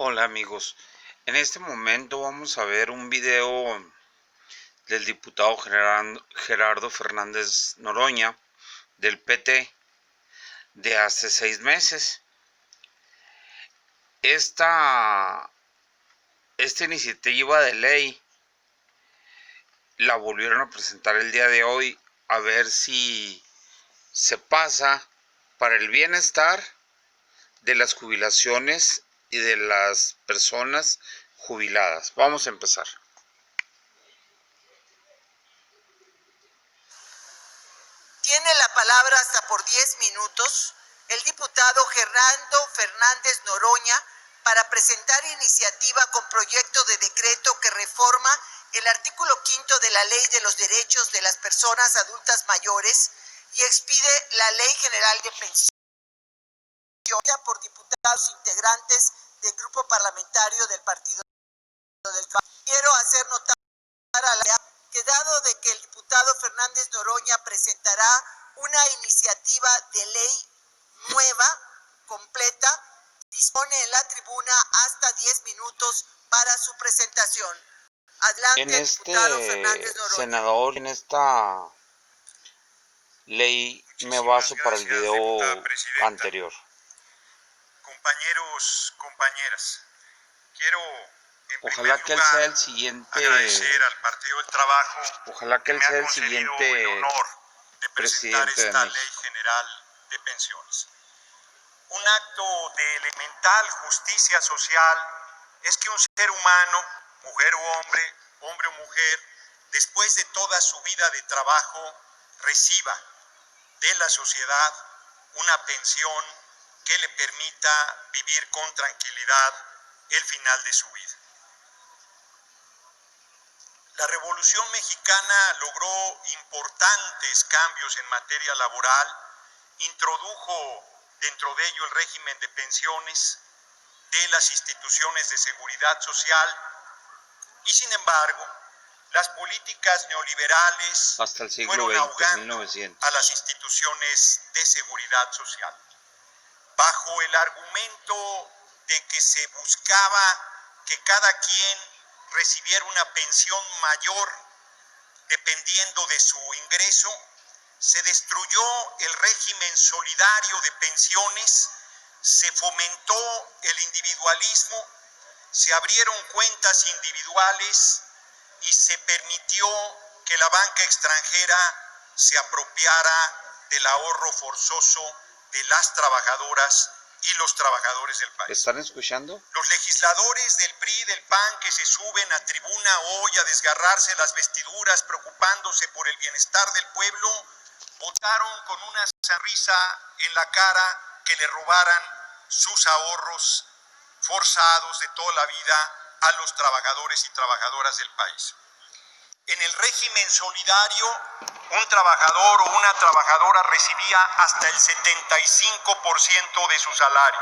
Hola amigos, en este momento vamos a ver un video del diputado Gerardo Fernández Noroña del PT de hace 6 meses. Esta iniciativa de ley la volvieron a presentar el día de hoy a ver si se pasa para el bienestar de las jubilaciones y de las personas jubiladas. Vamos a empezar. Tiene la palabra hasta por 10 minutos el diputado Gerardo Fernández Noroña para presentar iniciativa con proyecto de decreto que reforma el artículo 5 de la Ley de los Derechos de las Personas Adultas Mayores y expide la Ley General de Pensiones por diputados integrantes del grupo parlamentario del Partido del Trabajo. Quiero hacer notar a la que dado de que el diputado Fernández Noroña presentará una iniciativa de ley nueva, completa, dispone en la tribuna hasta 10 minutos para su presentación. Adelante, diputado Fernández Noroña. Senador, en esta ley me baso para el video anterior. Compañeros, compañeras, quiero ojalá que él sea el siguiente, agradecer al Partido del Trabajo. Ojalá que él sea el siguiente el honor de presentar presidente esta de Ley General de Pensiones. Un acto de elemental justicia social es que un ser humano, mujer o hombre, hombre o mujer, después de toda su vida de trabajo, reciba de la sociedad una pensión que le permita vivir con tranquilidad el final de su vida. La Revolución Mexicana logró importantes cambios en materia laboral, introdujo dentro de ello el régimen de pensiones de las instituciones de seguridad social y, sin embargo, las políticas neoliberales hasta el siglo fueron XX, ahogando 1900. a las instituciones de seguridad social, bajo el argumento de que se buscaba que cada quien recibiera una pensión mayor dependiendo de su ingreso. Se destruyó el régimen solidario de pensiones, se fomentó el individualismo, se abrieron cuentas individuales y se permitió que la banca extranjera se apropiara del ahorro forzoso de las trabajadoras y los trabajadores del país. ¿Están escuchando? Los legisladores del PRI y del PAN que se suben a tribuna hoy a desgarrarse las vestiduras preocupándose por el bienestar del pueblo, votaron con una sonrisa en la cara que le robaran sus ahorros forzados de toda la vida a los trabajadores y trabajadoras del país. En el régimen solidario, un trabajador o una trabajadora recibía hasta el 75% de su salario.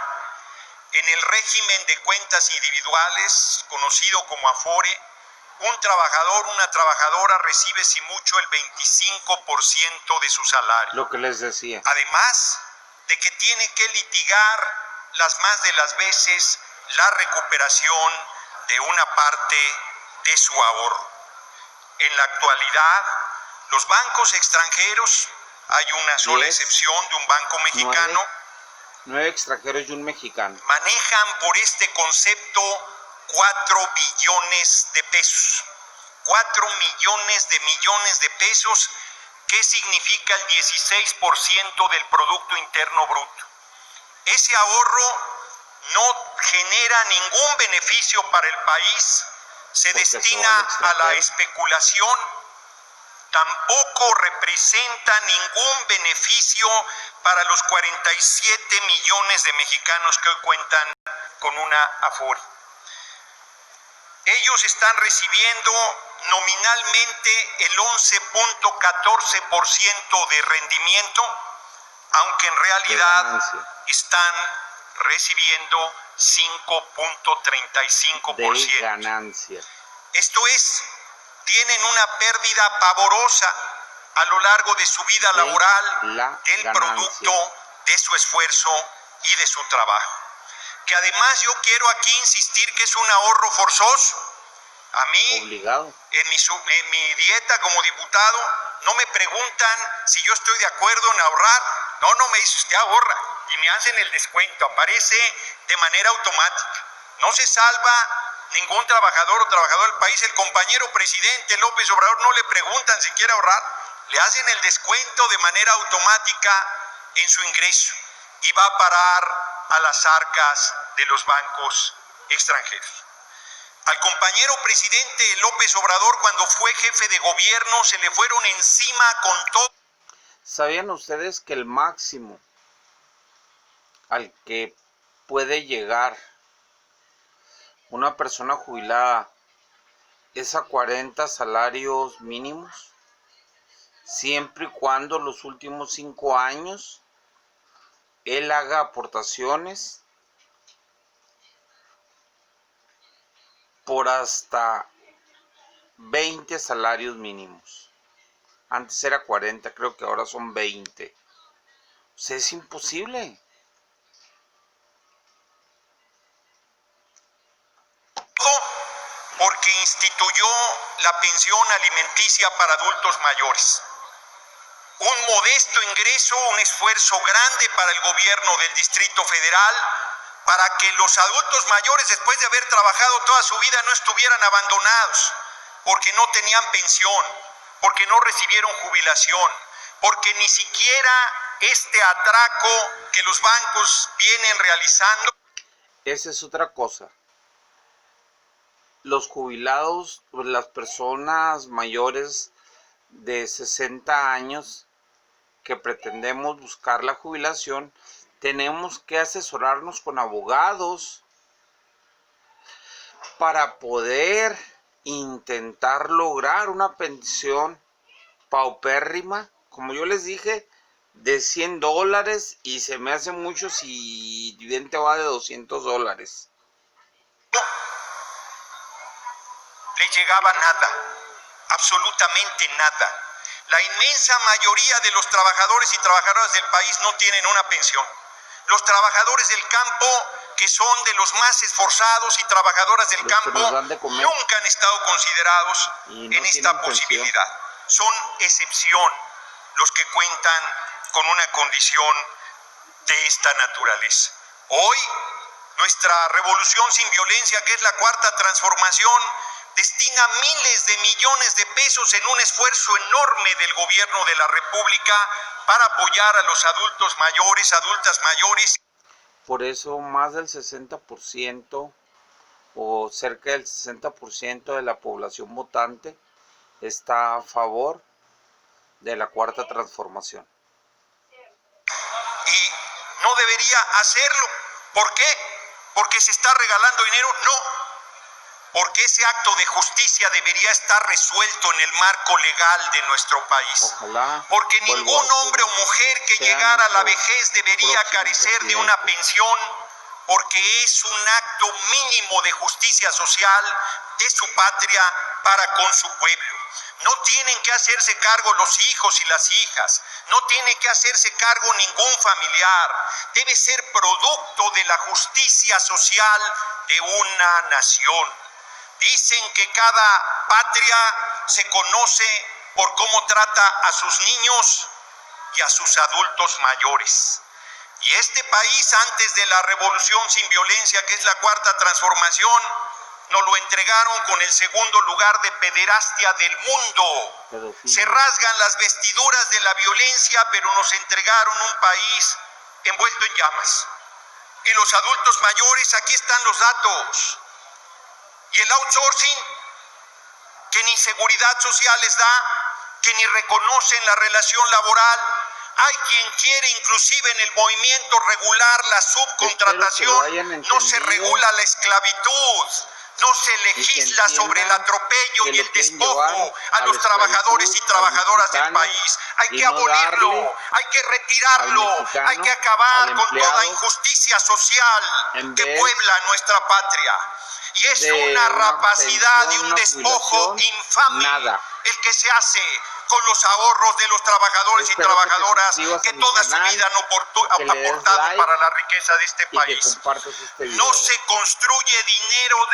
En el régimen de cuentas individuales, conocido como Afore, un trabajador o una trabajadora recibe si mucho el 25% de su salario. Lo que les decía. Además de que tiene que litigar las más de las veces la recuperación de una parte de su ahorro. En la actualidad, los bancos extranjeros, hay una sola excepción de un banco mexicano, 9 extranjeros y un mexicano, manejan por este concepto 4 billones de pesos. 4 millones de pesos, que significa el 16% del Producto Interno Bruto. Ese ahorro no genera ningún beneficio para el país, se destina a la especulación, tampoco representa ningún beneficio para los 47 millones de mexicanos que hoy cuentan con una Afore. Ellos están recibiendo nominalmente el 11.14% de rendimiento, aunque en realidad están recibiendo 5.35% de ganancia. Esto es, tienen una pérdida pavorosa a lo largo de su vida laboral del producto de su esfuerzo y de su trabajo. que además yo quiero aquí insistir que es un ahorro forzoso. A mí, obligado. En mi dieta como diputado, no me preguntan si yo estoy de acuerdo en ahorrar. No me dice usted ahorra y me hacen el descuento, aparece de manera automática. No se salva ningún trabajador o trabajador del país. El compañero presidente López Obrador no le preguntan si quiere ahorrar, le hacen el descuento de manera automática en su ingreso y va a parar a las arcas de los bancos extranjeros. Al compañero presidente López Obrador, cuando fue jefe de gobierno, se le fueron encima con todo. ¿Sabían ustedes que el máximo al que puede llegar una persona jubilada es a 40 salarios mínimos? Siempre y cuando los últimos 5 años él haga aportaciones por hasta 20 salarios mínimos. Antes era 40, creo que ahora son 20. O sea, es imposible. Porque instituyó la pensión alimenticia para adultos mayores. Un modesto ingreso, un esfuerzo grande para el gobierno del Distrito Federal, para que los adultos mayores, después de haber trabajado toda su vida, no estuvieran abandonados, porque no tenían pensión, porque no recibieron jubilación, porque ni siquiera este atraco que los bancos vienen realizando. Esa es otra cosa. Los jubilados, las personas mayores de 60 años que pretendemos buscar la jubilación, tenemos que asesorarnos con abogados para poder intentar lograr una pensión paupérrima, como yo les dije, de $100, y se me hace mucho si bien te va de $200. Le llegaba nada, absolutamente nada. La inmensa mayoría de los trabajadores y trabajadoras del país no tienen una pensión. Los trabajadores del campo, que son de los más esforzados, y trabajadoras del campo, nunca han estado considerados en esta posibilidad. Son excepción los que cuentan con una condición de esta naturaleza. Hoy, nuestra revolución sin violencia, que es la cuarta transformación, destina miles de millones de pesos en un esfuerzo enorme del gobierno de la República para apoyar a los adultos mayores, adultas mayores. Por eso más del 60% o cerca del 60% de la población votante está a favor de la cuarta transformación. Y no debería hacerlo. ¿Por qué? ¿Porque se está regalando dinero? No. Porque ese acto de justicia debería estar resuelto en el marco legal de nuestro país. Ojalá. Porque ningún hombre o mujer que llegara a la vejez debería carecer de una pensión, porque es un acto mínimo de justicia social de su patria para con su pueblo. No tienen que hacerse cargo los hijos y las hijas, no tiene que hacerse cargo ningún familiar. Debe ser producto de la justicia social de una nación. Dicen que cada patria se conoce por cómo trata a sus niños y a sus adultos mayores. Y este país, antes de la revolución sin violencia, que es la cuarta transformación, nos lo entregaron con el segundo lugar de pederastia del mundo. Se rasgan las vestiduras de la violencia, pero nos entregaron un país envuelto en llamas. Y los adultos mayores, aquí están los datos. Y el outsourcing, que ni seguridad social les da, que ni reconocen la relación laboral. Hay quien quiere inclusive en el movimiento regular la subcontratación. No se regula la esclavitud, no se legisla sobre el atropello y el despojo a los trabajadores y trabajadoras del país. Hay que abolirlo, hay que retirarlo, hay que acabar con toda injusticia social que puebla nuestra patria. Y es una rapacidad y un despojo infame el que se hace con los ahorros de los trabajadores y Espero que te trabajadoras suscribas a que mi toda su canal, vida han que le des aportado like para la riqueza de este y que país. compartas este video. No se construye dinero